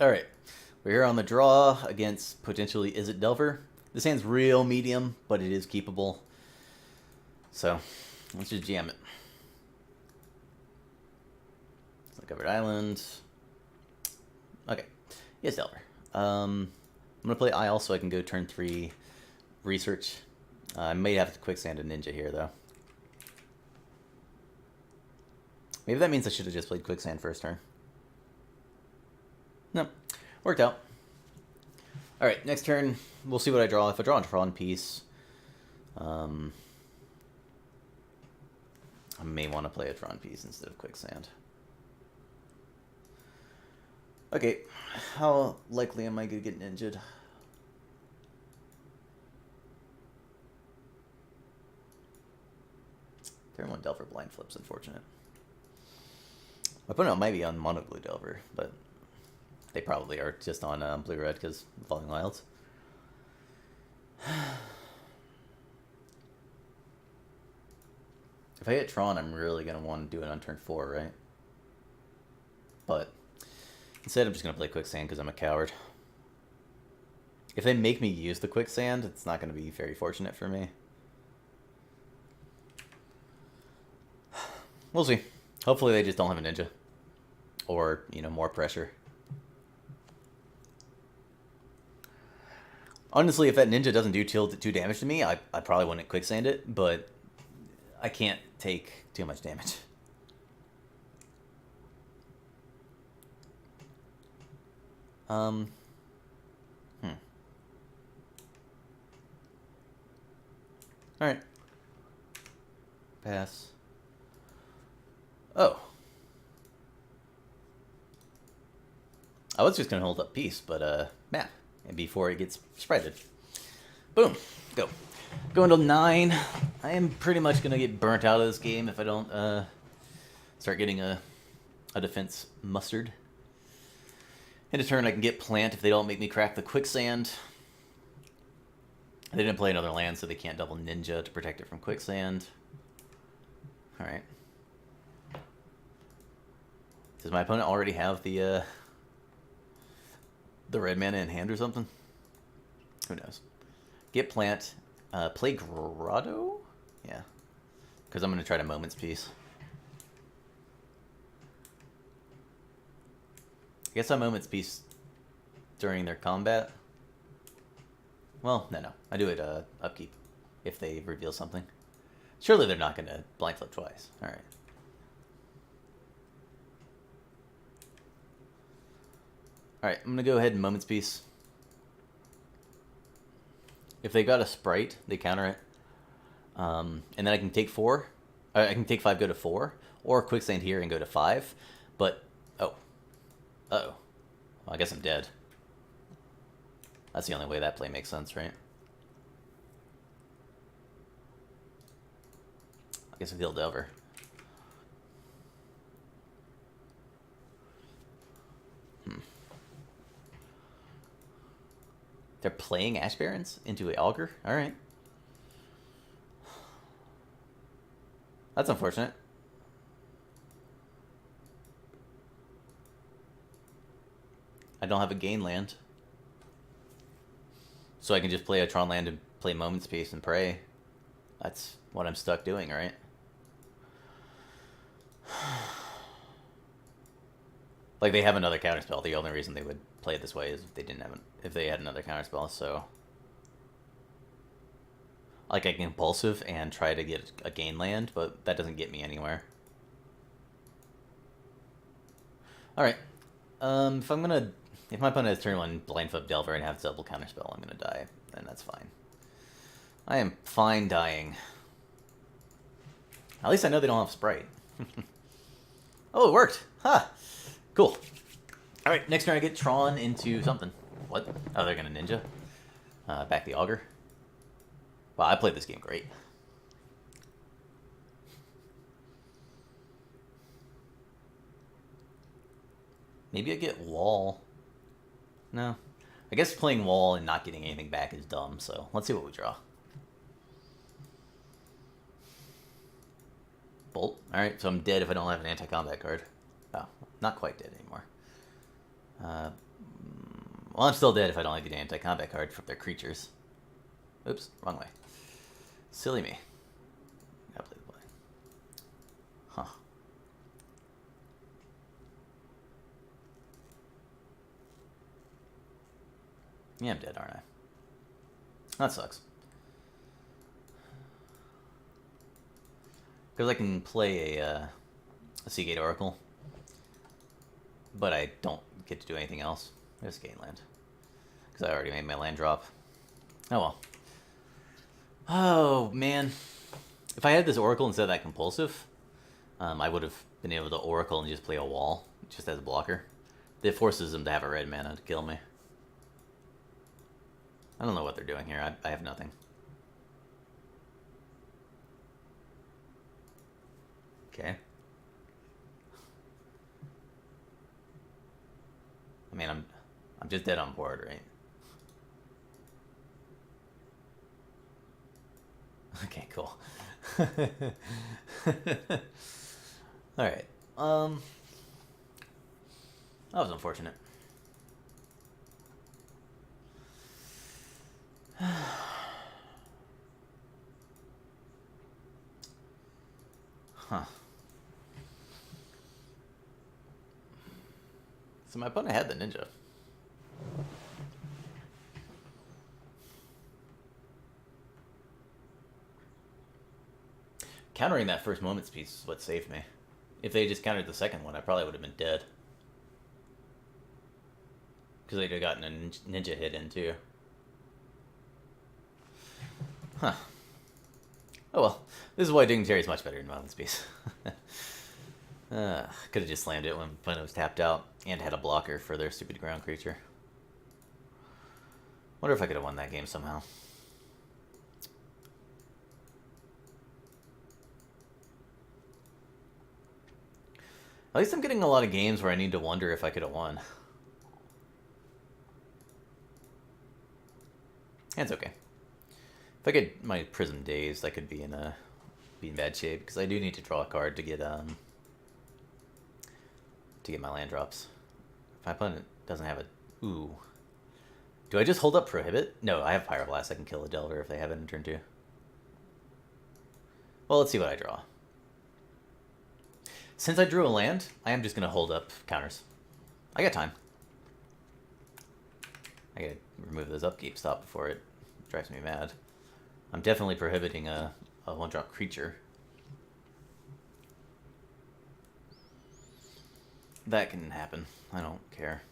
Alright, we're here on the draw against potentially Is It Delver. This hand's real medium, but it is keepable. So, let's just jam it. Covered Island. Okay, yes, Delver. I'm going to play Isle so I can go turn 3 research. I may have to quicksand a ninja here, though. Maybe that means I should have just played quicksand first turn. No, worked out. Alright, next turn, we'll see what I draw. If I draw a Tron piece, I may want to play a Tron piece instead of quicksand. Okay, how likely am I going to get ninja'd? Turn 1 Delver blind flips, unfortunate. My opponent might be on mono blue Delver, but they probably are just on blue red because Falling Wilds. If I hit Tron, I'm really going to want to do it on turn 4, right? But instead, I'm just going to play quicksand because I'm a coward. If they make me use the quicksand, it's not going to be very fortunate for me. We'll see. Hopefully they just don't have a ninja. Or, you know, more pressure. Honestly, if that ninja doesn't do 2 damage to me, I probably wouldn't quicksand it, but I can't take too much damage. Alright. Pass. Oh. I was just going to hold up peace, but, map. And before it gets spreaded. Boom. Go. Going to 9. I am pretty much going to get burnt out of this game if I don't, start getting a defense mustered. In a turn, I can get plant if they don't make me crack the quicksand. They didn't play another land, so they can't double ninja to protect it from quicksand. Alright. Does my opponent already have the red mana in hand or something? Who knows? Get plant. Play Grotto? Yeah. Because I'm going to try to Moment's Peace. I guess I Moment's Peace during their combat. Well, no. I do it upkeep if they reveal something. Surely they're not going to blind flip twice. Alright. Alright, I'm going to go ahead and Moment's Peace. If they got a Sprite, they counter it. And then I can take 4. I can take 5, go to 4. Or Quicksand here and go to 5. But, oh. Uh-oh. Well, I guess I'm dead. That's the only way that play makes sense, right? I guess I healed over. They're playing Ash Barrens into an Augur? Alright. That's unfortunate. I don't have a gain land. So I can just play a Tron land and play Moment's Peace and pray. That's what I'm stuck doing, right? Like, they have another counterspell. The only reason they would play it this way is if they didn't have if they had another counterspell, so like I can impulsive and try to get a gain land, but that doesn't get me anywhere. Alright. If my opponent has turn 1 blind flip Delver and has double counterspell, I'm gonna die. And that's fine. I am fine dying. At least I know they don't have Sprite. Oh, it worked! Ha! Huh. Cool. Alright, next turn I get Tron into something. What? Oh, they're gonna ninja? Back the Augur. Wow, I played this game great. Maybe I get Wall. No. I guess playing Wall and not getting anything back is dumb, so let's see what we draw. Bolt. Alright, so I'm dead if I don't have an anti-combat card. Oh, not quite dead anymore. Well, I'm still dead if I don't get the anti-combat card from their creatures. Oops, wrong way. Silly me. Gotta play the play. Huh. Yeah, I'm dead, aren't I? That sucks. Because I can play a Seagate Oracle, but I don't get to do anything else. Just gain land. Because I already made my land drop. Oh well. Oh, man. If I had this Oracle instead of that Compulsive, I would have been able to Oracle and just play a wall, just as a blocker. It forces them to have a red mana to kill me. I don't know what they're doing here. I have nothing. Okay. I mean, I'm just dead on board, right? Okay, cool. Alright. That was unfortunate. Huh. So my opponent had the ninja. Countering that first moment's piece is what saved me. If they just countered the second one, I probably would have been dead. Because they'd have gotten a ninja hit in too. Huh. Oh well. This is why Dignitary is much better than Moment's Piece. Could have just slammed it when it was tapped out and had a blocker for their stupid ground creature. Wonder if I could have won that game somehow. At least I'm getting a lot of games where I need to wonder if I could have won. That's okay. If I get my Prism dazed, I could be in bad shape because I do need to draw a card to get my land drops. If my opponent doesn't have a ooh, do I just hold up Prohibit? No, I have Pyroblast. I can kill a Delver if they have it in turn 2. Well, let's see what I draw. Since I drew a land, I am just gonna hold up counters. I got time. I gotta remove this upkeep stop before it drives me mad. I'm definitely prohibiting a 1-drop creature. That can happen. I don't care.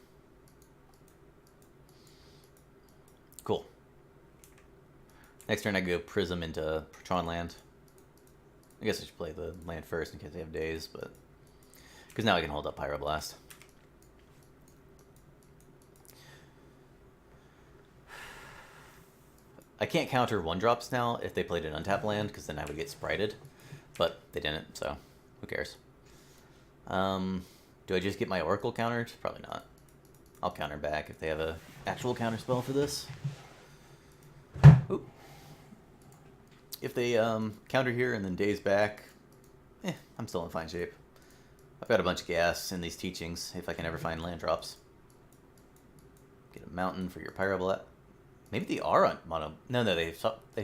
Cool. Next turn I go Prism into Tron land. I guess I should play the land first in case they have days, but... because now I can hold up Pyroblast. I can't counter 1-drops now if they played an untapped land, because then I would get sprited. But they didn't, so who cares? Do I just get my Oracle countered? Probably not. I'll counter back if they have a actual counter spell for this. Oop. If they counter here and then daze back, I'm still in fine shape. I've got a bunch of gas in these teachings if I can ever find land drops. Get a mountain for your Pyroblast. Maybe they are on mono. No, they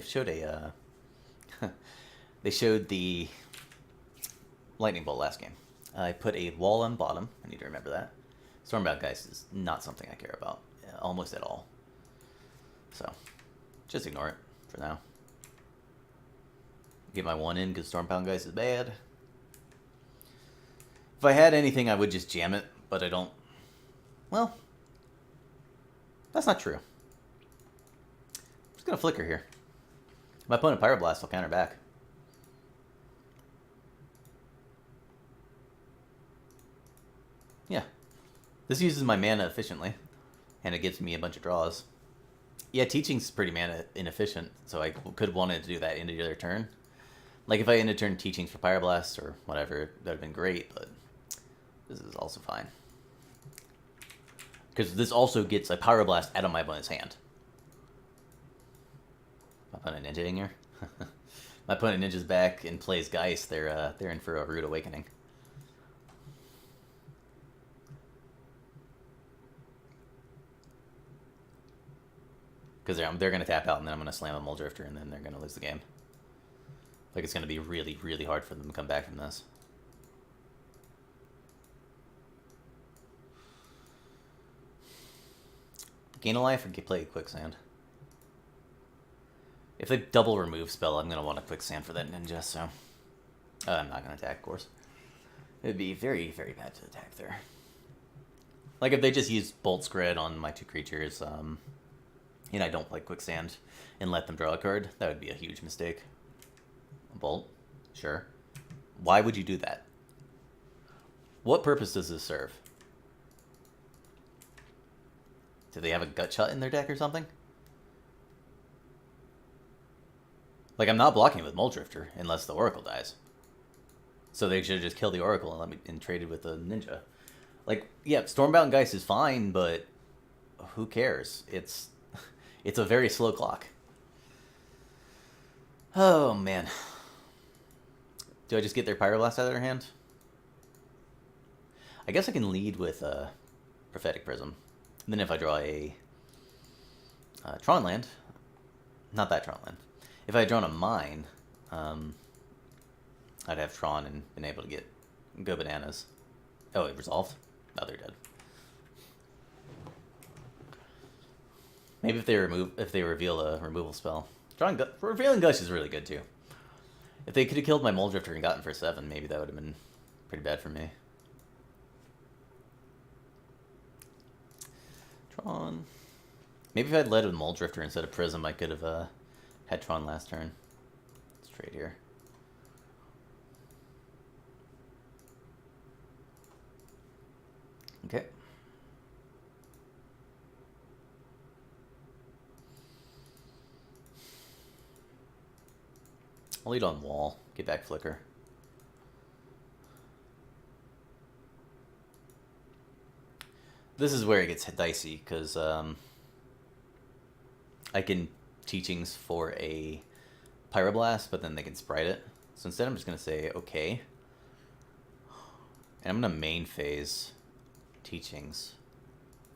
showed a. They showed the lightning bolt last game. I put a wall on bottom. I need to remember that. Stormbound Geist is not something I care about almost at all. So, just ignore it for now. Get my 1 in because Stormbound Geist is bad. If I had anything, I would just jam it, but I don't. Well, that's not true. I'm just gonna flicker here. My opponent Pyroblast will counter back. Yeah. This uses my mana efficiently, and it gives me a bunch of draws. Yeah, Teaching's pretty mana inefficient, so I could have wanted to do that into the other turn. Like, if I ended turn Teachings for Pyroblast or whatever, that would have been great, but this is also fine. Because this also gets a Pyroblast out of my opponent's hand. My opponent ninja in here. My opponent ninja's back and plays Geist. They're in for a rude awakening. Because they're going to tap out, and then I'm going to slam a Mole Drifter, and then they're going to lose the game. Like, it's going to be really, really hard for them to come back from this. Gain a life or play Quicksand? If they double remove spell, I'm going to want a Quicksand for that ninja, so... I'm not going to attack, of course. It would be very, very bad to attack there. Like, if they just use Bolt Scred on my 2 creatures, and I don't play Quicksand and let them draw a card, that would be a huge mistake. A Bolt? Sure. Why would you do that? What purpose does this serve? Do they have a Gut Shot in their deck or something? Like, I'm not blocking with Mole Drifter unless the Oracle dies. So they should just kill the Oracle and let me trade it with a Ninja. Like, yeah, Stormbound Geist is fine, but who cares? It's a very slow clock. Oh, man. Do I just get their Pyroblast out of their hand? I guess I can lead with Prophetic Prism. And then if I draw a Tron land, not that Tron land. If I had drawn a Mine, I'd have Tron and been able to go bananas. Oh, it resolved? No, they're dead. Maybe if they reveal a removal spell. Revealing Gush is really good too. If they could have killed my Mole Drifter and gotten for 7, maybe that would have been pretty bad for me. Tron. Maybe if I had led with Mole Drifter instead of Prism, I could have had Tron last turn. Let's trade here. Okay. I'll lead on Wall. Get back Flicker. This is where it gets dicey, because I can Teachings for a Pyroblast, but then they can Sprite it. So instead I'm just going to say, okay. And I'm going to main phase Teachings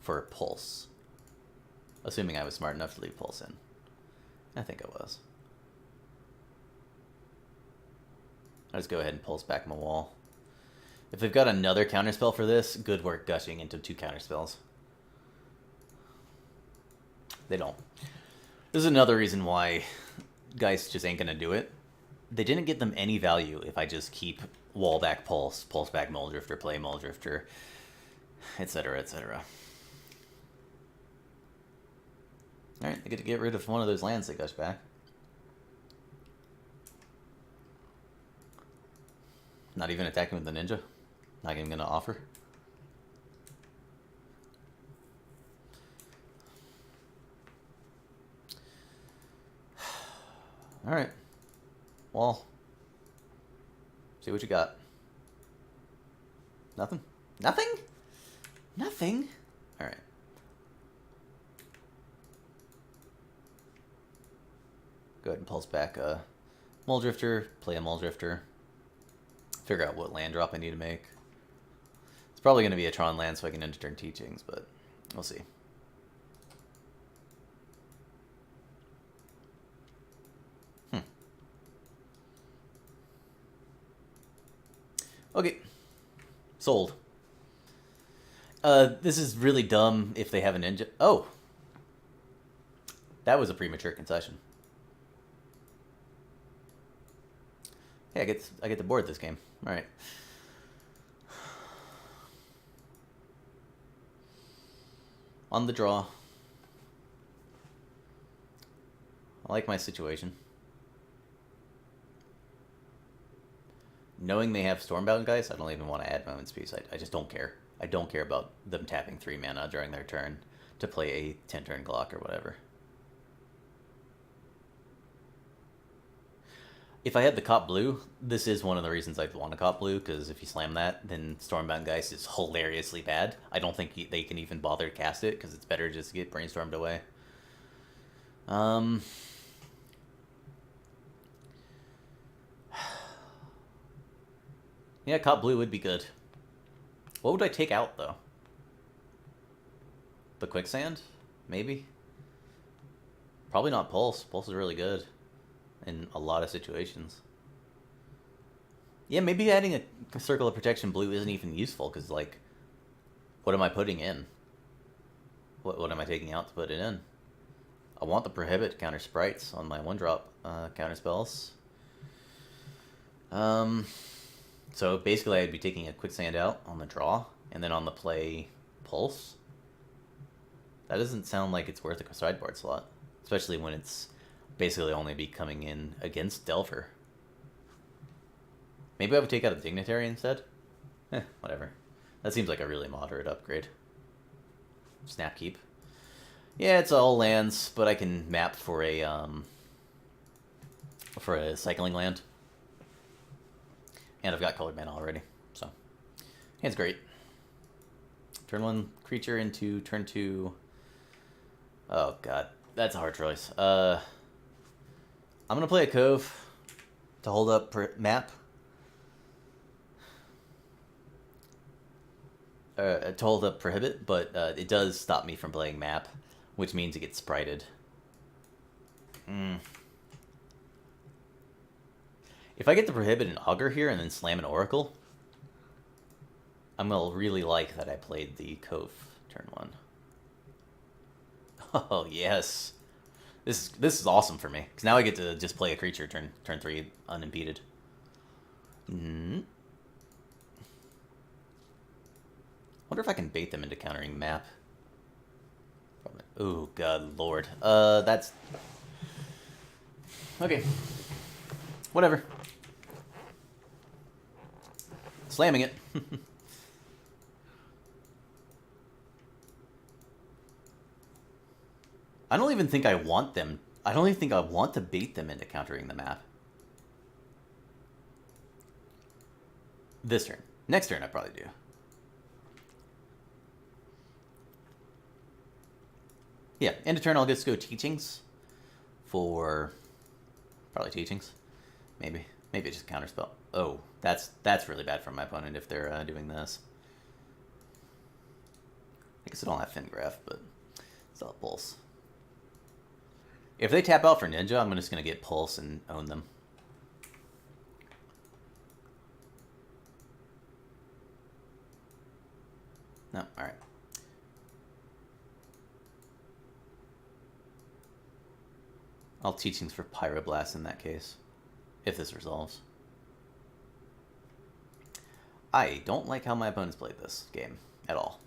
for Pulse. Assuming I was smart enough to leave Pulse in. I think I was. I'll just go ahead and Pulse back my wall. If they've got another counterspell for this, good work gushing into 2 counterspells. They don't. This is another reason why Geist just ain't gonna do it. They didn't get them any value if I just keep wall back Pulse, Pulse back Mole Drifter, play Mole Drifter, etc., etc. Alright, I get to get rid of one of those lands that gush back. Not even attacking with the Ninja. Not even gonna offer. Alright. Well. See what you got. Nothing? Nothing? Nothing? Alright. Go ahead and pulse back a Mole Drifter, play a Mole Drifter. Figure out what land drop I need to make. It's probably going to be a Tron land so I can end turn Teachings, but we'll see. Okay. Sold. This is really dumb if they have an engine. Oh! That was a premature concession. Hey, I get to board this game. All right. On the draw. I like my situation. Knowing they have Stormbound guys, I don't even want to add Moment's Peace. I just don't care. I don't care about them tapping 3 mana during their turn to play a 10-turn Glock or whatever. If I had the Cop Blue, this is one of the reasons I'd want a Cop Blue, because if you slam that, then Stormbound Geist is hilariously bad. I don't think they can even bother to cast it, because it's better just to get Brainstormed away. Yeah, Cop Blue would be good. What would I take out, though? The Quicksand? Maybe? Probably not Pulse. Pulse is really good in a lot of situations. Yeah, maybe adding a Circle of Protection blue isn't even useful, because, like, what am I putting in? What am I taking out to put it in? I want the Prohibit to counter sprites on my 1-drop counter spells. So basically I'd be taking a Quicksand out on the draw, and then on the play, Pulse. That doesn't sound like it's worth a sideboard slot, especially when it's basically only be coming in against Delver. Maybe I would take out a Dignitary instead? Whatever. That seems like a really moderate upgrade. Snapkeep. Yeah, it's all lands, but I can map for a cycling land. And I've got colored mana already, so hand's great. Turn 1 creature into turn 2. Oh god, that's a hard choice. I'm gonna play a Cove to hold up map. To hold up Prohibit, but it does stop me from playing map, which means it gets sprited. If I get to Prohibit an Augur here and then slam an Oracle, I'm gonna really like that I played the Cove turn 1. Oh yes, this is awesome for me, because now I get to just play a creature turn 3 unimpeded. Wonder if I can bait them into countering map. Oh god lord. That's okay. Whatever. Slamming it. I don't even think I want them. I don't even think I want to bait them into countering the map. This turn. Next turn I probably do. Yeah, end of turn I'll just go Teachings for probably Teachings. Maybe just counterspell. Oh, that's really bad for my opponent if they're doing this. I guess I don't have Fingraph, but still have Pulse. If they tap out for Ninja, I'm just gonna get Pulse and own them. No, all right. I'll Teachings for Pyroblast in that case, if this resolves. I don't like how my opponents played this game at all.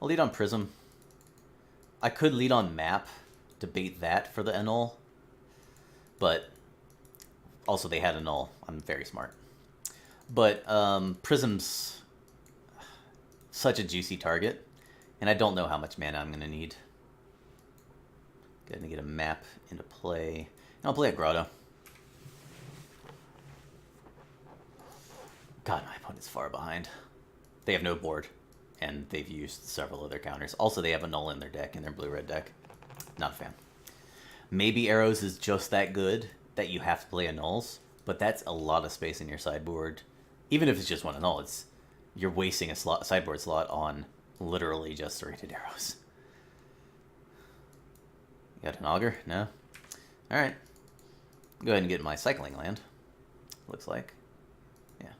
I'll lead on Prism. I could lead on Map to bait that for the Annul, but also they had Annul. I'm very smart. But Prism's such a juicy target, and I don't know how much mana I'm going to need. Going to get a Map into play. And I'll play a Grotto. God, my opponent's far behind. They have no board, and they've used several of their counters. Also, they have Annul in their deck, in their blue-red deck. Not a fan. Maybe Arrows is just that good that you have to play Annuls, but that's a lot of space in your sideboard. Even if it's just one Annul, you're wasting a sideboard slot on literally just serrated arrows. You got an Augur? No? Alright. Go ahead and get my cycling land. Looks like. Yeah.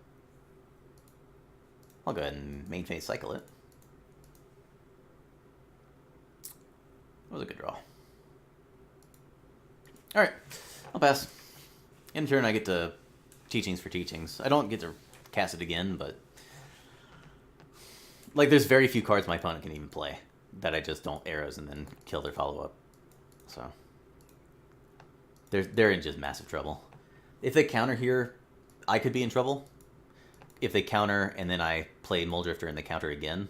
I'll go ahead and main phase cycle it. That was a good draw. Alright. I'll pass. In turn, I get to Teachings for Teachings. I don't get to cast it again, but like, there's very few cards my opponent can even play that I just don't Arrows and then kill their follow-up. So they're in just massive trouble. If they counter here, I could be in trouble. If they counter and then I play Muldrifter and they counter again,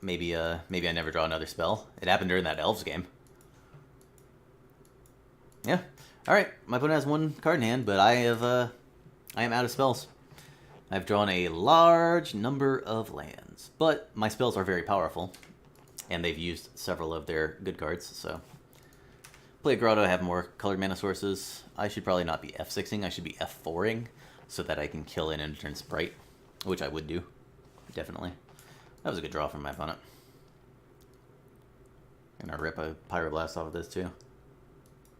maybe I never draw another spell. It happened during that Elves game. Yeah. All right. My opponent has one card in hand, but I am out of spells. I've drawn a large number of lands, but my spells are very powerful, and they've used several of their good cards, so play a Grotto, have more colored mana sources. I should probably not be F6ing, I should be F4ing, so that I can kill an end turn sprite, which I would do, definitely. That was a good draw from my opponent. I'm gonna rip a Pyroblast off of this too.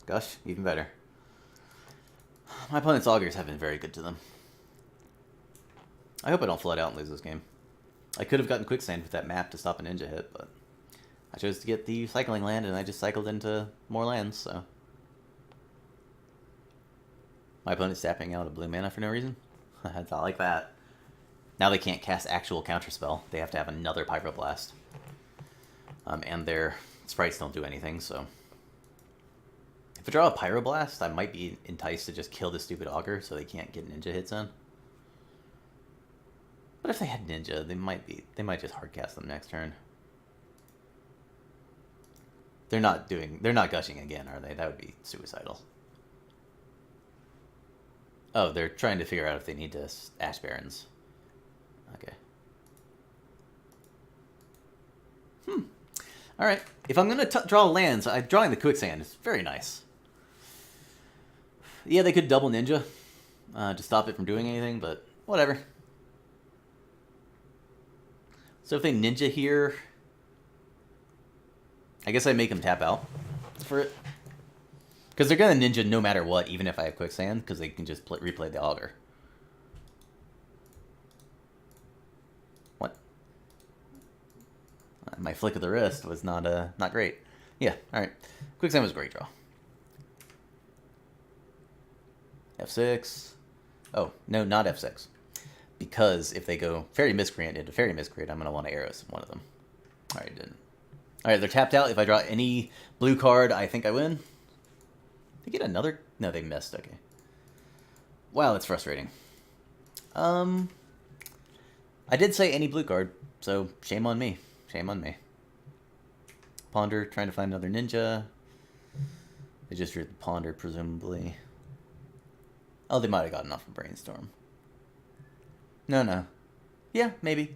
Gosh, even better. My opponent's augers have been very good to them. I hope I don't flood out and lose this game. I could have gotten Quicksand with that map to stop a ninja hit, but I chose to get the cycling land, and I just cycled into more lands, so... My opponent's tapping out a blue mana for no reason? I thought like that. Now they can't cast actual counterspell. They have to have another Pyroblast. And their sprites don't do anything, so... If I draw a Pyroblast, I might be enticed to just kill the stupid Augur so they can't get ninja hits in. But if they had ninja, they might just hardcast them next turn. They're not gushing again, are they? That would be suicidal. Oh, they're trying to figure out if they need to Ash Barrens. Okay. Alright. If I'm going to draw lands, I'm drawing the Quicksand. It's very nice. Yeah, they could double ninja to stop it from doing anything, but whatever. So if they ninja here, I guess I make them tap out for it. Because they're going to ninja no matter what, even if I have Quicksand, because they can just replay the Augur. What? My flick of the wrist was not great. Yeah, alright. Quicksand was a great draw. F6. Oh, no, not F6. Because if they go Fairy Miscreant into Fairy Miscreant, I'm going to want to arrows one of them. Alright, didn't. Alright, they're tapped out. If I draw any blue card, I think I win. They get another? No, they missed. Okay. Wow, that's frustrating. I did say any blue card, so shame on me. Shame on me. Ponder, trying to find another ninja. They just drew the Ponder, presumably. Oh, they might have gotten off of Brainstorm. No. Yeah, maybe.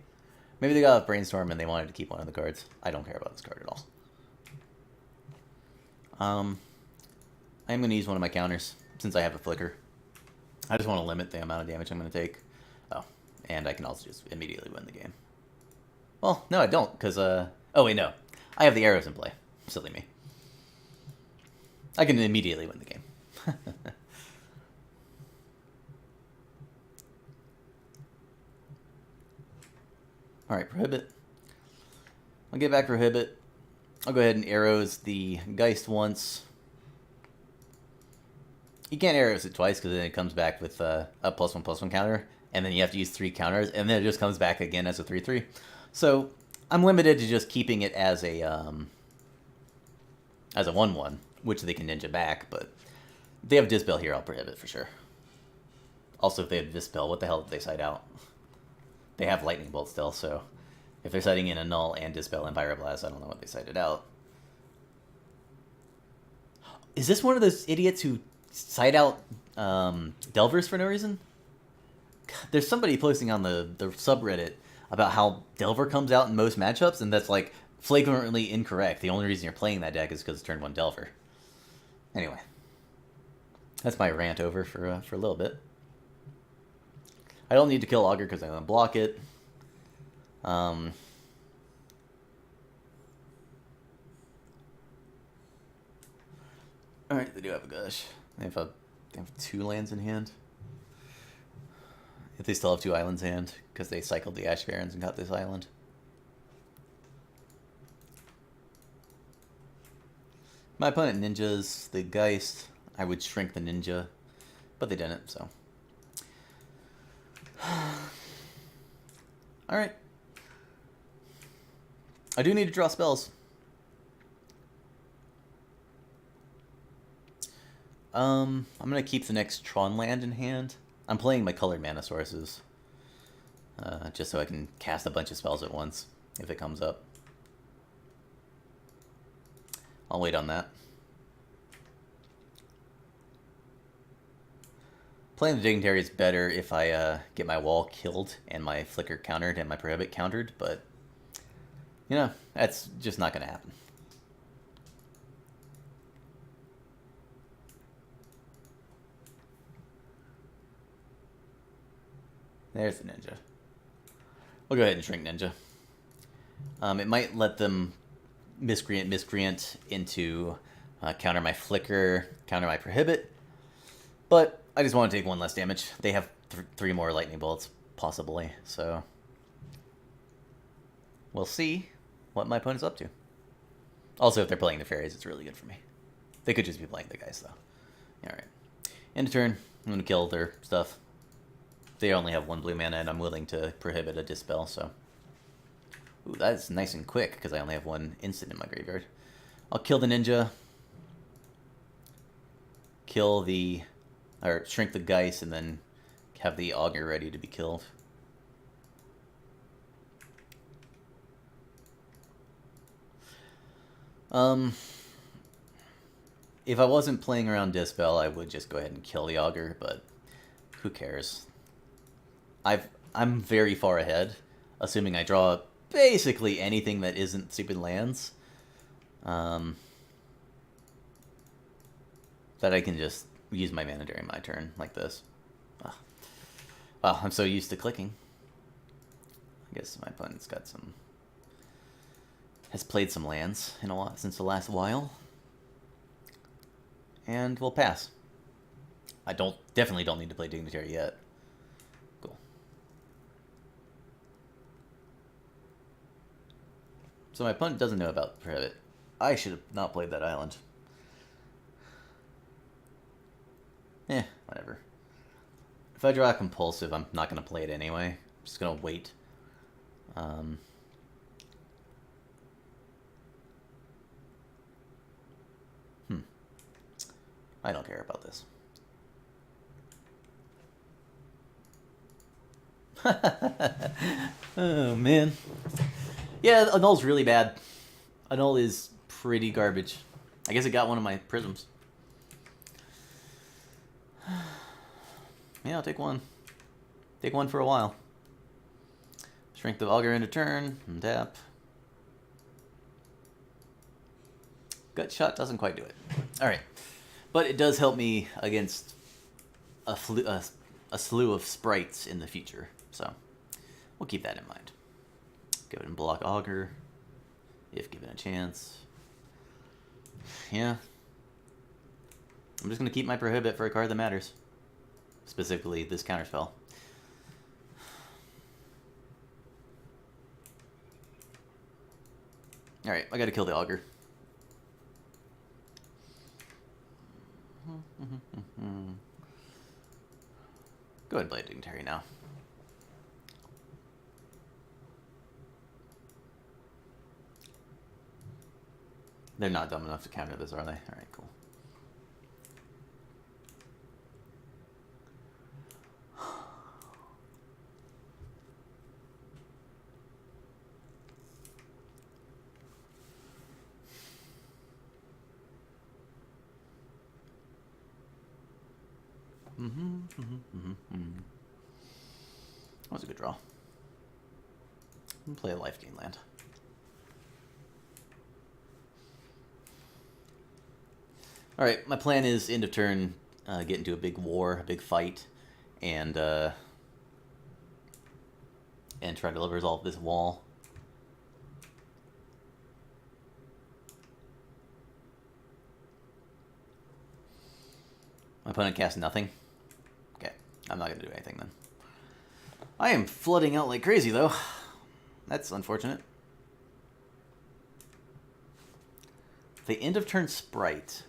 Maybe they got off Brainstorm and they wanted to keep one of the cards. I don't care about this card at all. I am going to use one of my counters, since I have a flicker. I just want to limit the amount of damage I'm going to take. Oh, and I can also just immediately win the game. Well, no, I don't, because, oh, wait, no. I have the arrows in play. Silly me. I can immediately win the game. Alright, Prohibit. I'll get back Prohibit. I'll go ahead and arrows the Geist once. You can't arrows it twice because then it comes back with a +1/+1 counter, and then you have to use 3 counters, and then it just comes back again as a 3/3. So I'm limited to just keeping it as a 1/1, which they can ninja back. But if they have Dispel here, I'll prohibit for sure. Also, if they have Dispel, what the hell did they side out? They have Lightning Bolt still, so if they're citing in a Null and Dispel and Pyroblast, I don't know what they cited out. Is this one of those idiots who cite out Delvers for no reason? There's somebody posting on the subreddit about how Delver comes out in most matchups, and that's like flagrantly incorrect. The only reason you're playing that deck is because it's turn 1 Delver. Anyway, that's my rant over for a little bit. I don't need to kill Augur because I'm going to block it. Alright, they do have a gush. They have 2 lands in hand. If they still have 2 islands in hand, because they cycled the Ash Barrens and got this island. My opponent ninjas the Geist. I would shrink the ninja, but they didn't, so. Alright. I do need to draw spells. I'm going to keep the next Tron land in hand. I'm playing my colored mana sources. Just so I can cast a bunch of spells at once, if it comes up. I'll wait on that. Playing the Dignitary is better if I get my wall killed and my flicker countered and my prohibit countered, but, you know, that's just not going to happen. There's the ninja. We'll go ahead and shrink ninja. It might let them miscreant into counter my flicker, counter my prohibit, but I just want to take one less damage. They have 3 more lightning bolts, possibly, so we'll see what my opponent's up to. Also, if they're playing the fairies, it's really good for me. They could just be playing the guys, though. Alright. End of turn, I'm going to kill their stuff. They only have 1 blue mana, and I'm willing to prohibit a Dispel, so... Ooh, that's nice and quick, because I only have 1 instant in my graveyard. I'll kill the ninja. Kill the... Or shrink the Geist, and then have the augur ready to be killed. If I wasn't playing around Dispel, I would just go ahead and kill the augur, but who cares? I'm very far ahead, assuming I draw basically anything that isn't stupid lands. That I can just use my mana during my turn, like this. Wow, I'm so used to clicking. I guess my opponent's got some... has played some lands in a while, since the last while. And we'll pass. I definitely don't need to play Dignitary yet. Cool. So my opponent doesn't know about Prohibit. I should have not played that island. Whatever. If I draw a Compulsive, I'm not going to play it anyway. I'm just going to wait. I don't care about this. Oh, man. Yeah, Annul's really bad. Annul is pretty garbage. I guess it got one of my prisms. Yeah, I'll take one. Take one for a while. Shrink the augur into turn and tap. Gut shot doesn't quite do it. Alright. But it does help me against a slew of sprites in the future. So we'll keep that in mind. Go ahead and block augur if given a chance. Yeah. I'm just going to keep my prohibit for a card that matters. Specifically, this counterspell. Alright, I gotta kill the augur. Go ahead and play a Dignitary now. They're not dumb enough to counter this, are they? Alright, cool. That was a good draw. I'm gonna play a life gain land. Alright, my plan is end of turn, get into a big war, a big fight, and try to resolve this wall. My opponent casts nothing. Okay, I'm not going to do anything then. I am flooding out like crazy, though. That's unfortunate. The end of turn sprite.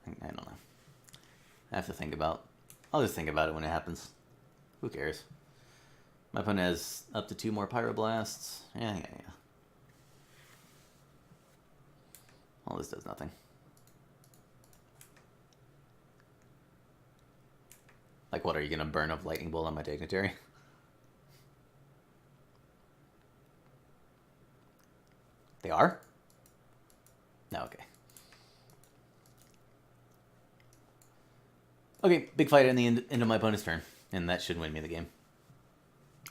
I don't know. I have to think about... I'll just think about it when it happens. Who cares? My opponent has up to 2 more Pyroblasts. Yeah. All this does nothing. Like, what, are you going to burn a lightning bolt on my Dignitary? They are? No, okay. Okay, big fight in the end of my opponent's turn, and that should win me the game.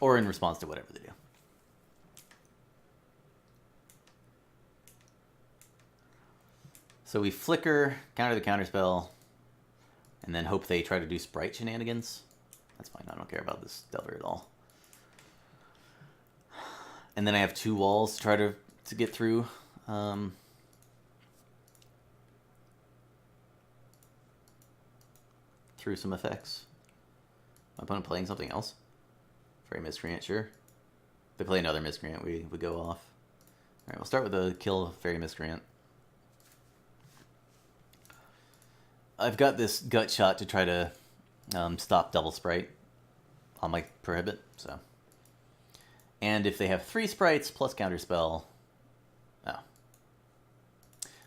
Or in response to whatever they do. So we flicker, counter the counterspell, and then hope they try to do sprite shenanigans. That's fine, I don't care about this Delver at all. And then I have 2 walls to try to get through. Through some effects. My opponent playing something else? Fairy Miscreant, sure. If they play another Miscreant, we go off. Alright, we'll start with a kill Fairy Miscreant. I've got this gut shot to try to stop Double Sprite on my Prohibit, so. And if they have 3 sprites plus Counterspell... Oh.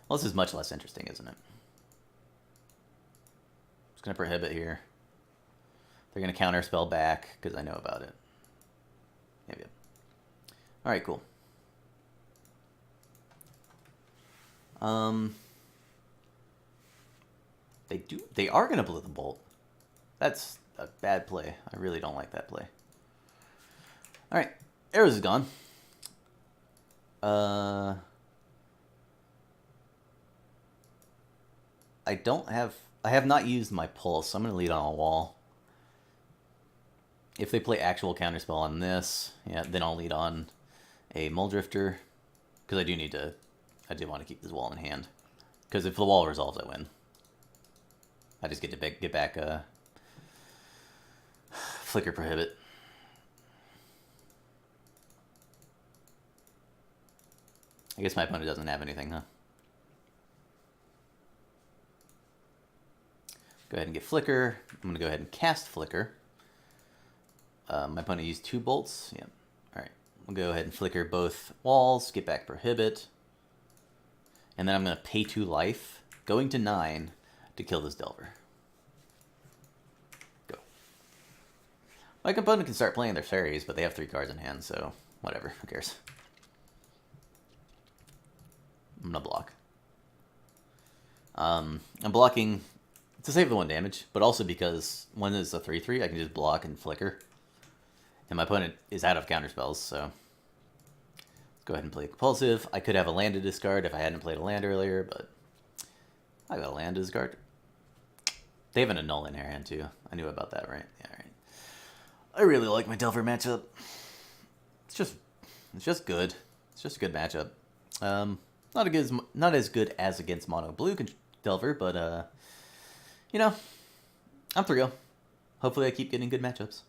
Well, this is much less interesting, isn't it? Just going to Prohibit here. They're going to Counterspell back, because I know about it. Maybe. Alright, cool. They are going to Blue the Bolt. That's a bad play. I really don't like that play. Alright, Arrows is gone. I have not used my Pulse, so I'm going to lead on a wall. If they play actual Counterspell on this, yeah, then I'll lead on a Muldrifter, because I do want to keep this wall in hand. Because if the wall resolves, I win. I just get to get back a Flicker Prohibit. I guess my opponent doesn't have anything, huh? Go ahead and get Flicker. I'm going to go ahead and cast Flicker. My opponent used 2 bolts. Yep. Alright. We'll go ahead and Flicker both walls, get back Prohibit. And then I'm going to pay 2 life, going to 9 to kill this Delver. Go. My opponent can start playing their fairies, but they have 3 cards in hand, so whatever. Who cares? I'm going to block. I'm blocking to save the 1 damage, but also because when it's a 3/3, I can just block and Flicker. And my opponent is out of counterspells, so let's go ahead and play Compulsive. I could have a land to discard if I hadn't played a land earlier, but I got a land to discard. They have an Annul in their hand too. I knew about that, right? Yeah, right. I really like my Delver matchup. It's just good. It's just a good matchup. Not as good as against Mono Blue Delver, but you know, I'm 3-0. Hopefully I keep getting good matchups.